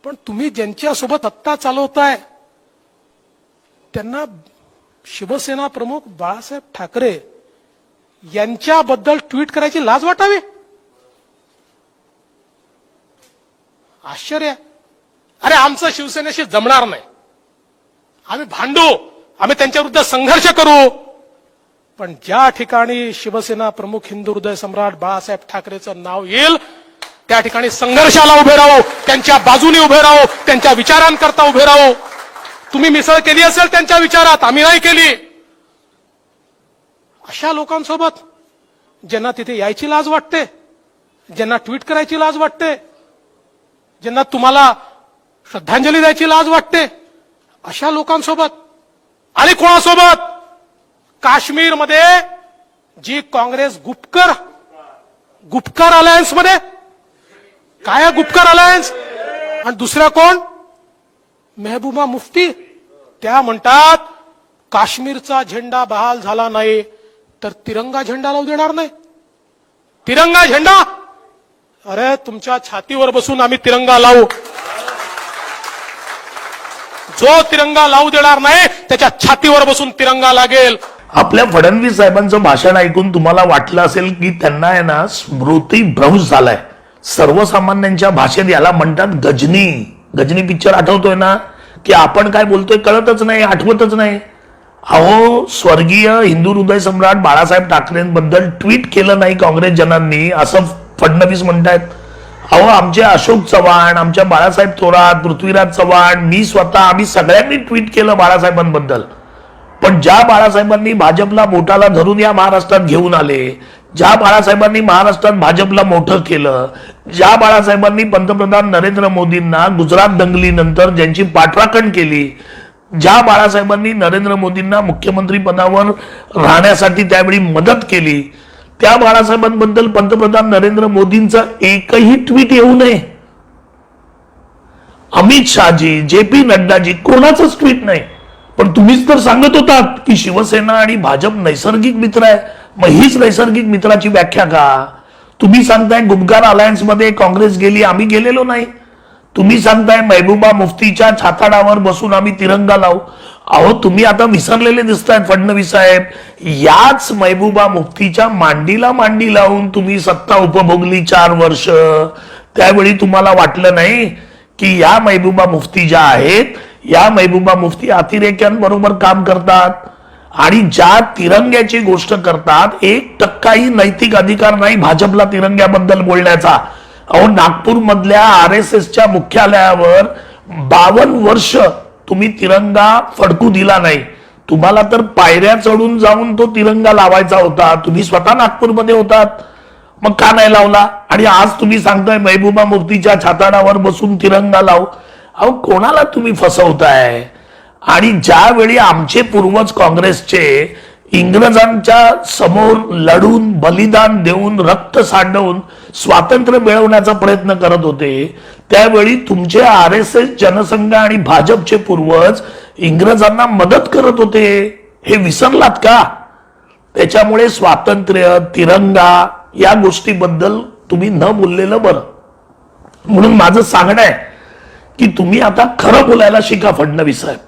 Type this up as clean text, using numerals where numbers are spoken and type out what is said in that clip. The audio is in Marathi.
पण तुम्ही ज्यांच्यासोबत आत्ता चालवताय त्यांना शिवसेना प्रमुख बाळासाहेब ठाकरे यांच्याबद्दल ट्विट करायची लाज वाटावी? आश्चर्य. अरे आमचं शिवसेनेशी जमणार नाही, आम्ही भांडू, आम्ही त्यांच्या विरुद्ध संघर्ष करू, पण ज्या ठिकाणी शिवसेना प्रमुख हिंदू हृदय सम्राट बाळासाहेब ठाकरेचं नाव येईल त्या ठिकाणी संघर्षाला उभे राहू, त्यांच्या बाजूने उभे राहू, त्यांच्या विचारांकरता उभे राहू. तुम्ही मिसळ केली असेल त्यांच्या विचारात, आम्ही नाही केली. अशा लोकांसोबत ज्यांना तिथे यायची लाज वाटते, ज्यांना ट्विट करायची लाज वाटते, ज्यांना तुम्हाला श्रद्धांजली द्यायची लाज वाटते, अशा लोकांसोबत आणि कोणासोबत? काश्मीरमध्ये जी काँग्रेस गुपकार अलायन्स मध्ये, काय आहे गुपकार अलायन्स? आणि दुसऱ्या कोण? मेहबूबा मुफ्ती. त्या म्हणतात काश्मीरचा झेंडा बहाल झाला नाही तर तिरंगा झेंडा लावू देणार नाही. तिरंगा झेंडा? अरे तुमच्या छातीवर बसून आम्ही तिरंगा लावू. जो तिरंगा लावू देणार नाही त्याच्या छातीवर बसून तिरंगा लागेल. आपल्या फडणवीस साहेबांचं भाषण ऐकून तुम्हाला वाटलं असेल की त्यांना आहे ना स्मृतीभ्रंश झालाय. सर्वसामान्यांच्या भाषेत याला म्हणतात गजनी. गजनी पिक्चर आठवतोय ना, की आपण काय बोलतोय कळतच नाही, आठवतच नाही. अहो, स्वर्गीय हिंदू हृदय सम्राट बाळासाहेब ठाकरेंबद्दल ट्विट केलं नाही काँग्रेस जनांनी असं फडणवीस म्हणतायत. अहो, आमचे अशोक चव्हाण, आमच्या बाळासाहेब थोरात, पृथ्वीराज चव्हाण, मी स्वतः, आम्ही सगळ्यांनी ट्विट केलं बाळासाहेबांबद्दल. पण ज्या बाळासाहेबांनी भाजपला बोटाला धरून या महाराष्ट्रात घेऊन आले, ज्या बाळासाहेबांनी महाराष्ट्रात भाजपला मोठं केलं, ज्या बाळासाहेबांनी पंतप्रधान नरेंद्र मोदींना गुजरात दंगलीनंतर ज्यांची पाठराखण केली, ज्या बाळासाहेबांनी नरेंद्र मोदींना मुख्यमंत्री पदावर राहण्यासाठी त्यावेळी मदत केली, त्या बाळासाहेबांबद्दल पंतप्रधान नरेंद्र मोदींचं एकही ट्विट येऊ नये. अमित शहाजी, जे.पी. नड्डाजी, कोणाचंच ट्विट नाही. पण तुम्हीच तर सांगत होतात की शिवसेना आणि भाजप नैसर्गिक मित्र आहे. मग हीच नैसर्गिक मित्राची व्याख्या का? तुम्ही सांगताय गुपकार अलायन्स मध्ये काँग्रेस गेली, आम्ही गेलेलो नाही. तुम्ही सांगताय महबूबा मुफ्तीच्या छाताडावर बसून आम्ही तिरंगा लावू. अहो, तुम्ही आता विसरलेले दिसतायत फडणवीस साहेब. याच महबूबा मुफ्तीच्या मांडीला मांडी लावून तुम्ही सत्ता उपभोगली 4 वर्ष. त्यावेळी तुम्हाला वाटलं नाही की या महबूबा मुफ्ती ज्या आहेत, या महबूबा मुफ्ती अतिरेक्यांबरोबर काम करतात आणि ज्या तिरंग्याची गोष्ट करतात, 1% नैतिक अधिकार नाही भाजपला तिरंग्याबद्दल बोलण्याचा. अहो, नागपूर मधल्या RSSच्या मुख्यालयावर 52 वर्ष तुम्ही तिरंगा फडकू दिला नाही. तुम्हाला तर पायऱ्या चढून जाऊन तो तिरंगा लावायचा होता. तुम्ही स्वतः नागपूरमध्ये होतात, मग का नाही लावला? आणि आज तुम्ही सांगताय महबूबा मुफ्तीच्या छाताडावर बसून तिरंगा लावू. अहो, कोणाला तुम्ही फसवताय? आणि ज्यावेळी आमचे पूर्वज काँग्रेसचे इंग्रजांच्या समोर लढून, बलिदान देऊन, रक्त सांडवून स्वातंत्र्य मिळवण्याचा प्रयत्न करत होते, त्यावेळी तुमचे RSS, जनसंघ आणि भाजपचे पूर्वज इंग्रजांना मदत करत होते. हे विसरलात का? त्याच्यामुळे स्वातंत्र्य, तिरंगा या गोष्टीबद्दल तुम्ही न बोललेलं बरं. म्हणून माझं सांगणं आहे की तुम्ही आता खरं बोलायला शिका फडणवीस साहेब.